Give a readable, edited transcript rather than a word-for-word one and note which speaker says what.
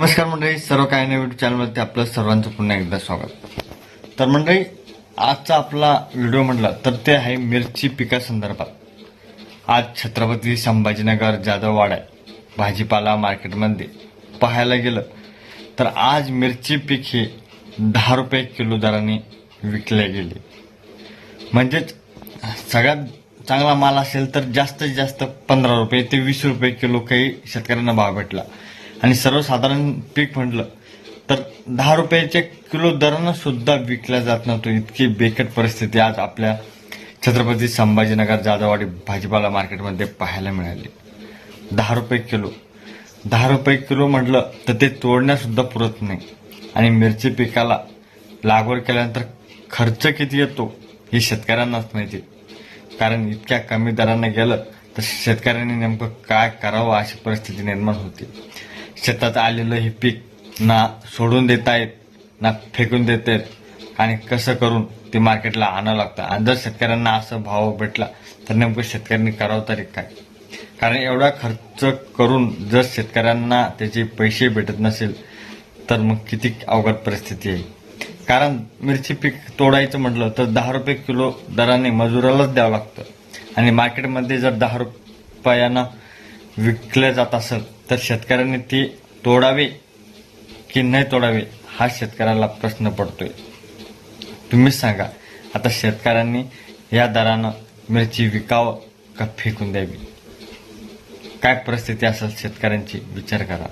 Speaker 1: नमस्कार मंडळी, सर्व काय नाही युट्यूब चॅनलमध्ये आपलं सर्वांचं पुन्हा एकदा स्वागत. तर मंडळी, आजचा आपला व्हिडिओ म्हटला तर ते आहे मिरची पिकासंदर्भात. आज छत्रपती संभाजीनगर जाधववाडा भाजीपाला मार्केटमध्ये पाहायला गेलं तर आज मिरची पीक हे 10 रुपये किलो दराने विकले गेले. म्हणजेच सगळ्यात चांगला माल असेल तर जास्तीत जास्त 15 रुपये ते 20 रुपये किलो काही शेतकऱ्यांना भाव भेटला. आणि सर्वसाधारण पीक म्हटलं तर 10 रुपयाचे किलो दरानं सुद्धा विकला जात नव्हतं. इतकी बेकट परिस्थिती आज आपल्या छत्रपती संभाजीनगर जाधववाडी भाजीपाला मार्केटमध्ये पाहायला मिळाली. 10 रुपये किलो 10 रुपये किलो म्हटलं तर ते तोडण्यासुद्धा पुरत नाही. आणि मिरची पिकाला लागवड केल्यानंतर खर्च किती येतो हे शेतकऱ्यांनाच माहिती. कारण इतक्या कमी दराने गेलं तर शेतकऱ्यांनी नेमकं काय करावं अशी परिस्थिती निर्माण होती. शेतात आलेलं हे पीक ना सोडून देता येत ना फेकून देता येत आणि कसं करून ते मार्केटला आणावं लागतं. आणि जर शेतकऱ्यांना असं भाव भेटला तर नेमकं शेतकऱ्यांनी करावं तरी काय. कारण एवढा खर्च करून जर शेतकऱ्यांना त्याचे पैसे भेटत नसेल तर मग किती अवघड परिस्थिती आहे. कारण मिरची पीक तोडायचं म्हटलं तर 10 रुपये किलो दराने मजुरालाच द्यावं लागतं. आणि मार्केटमध्ये जर 10 रुपयानं विकले जात असेल तर शेतकऱ्यांनी ते तोडावे की नाही तोडावे हा शेतकऱ्याला प्रश्न पडतोय. तुम्हीच सांगा, आता शेतकऱ्यांनी या दरानं मिरची विकावं का फेकून द्यावी. काय परिस्थिती असेल शेतकऱ्यांची विचार करा.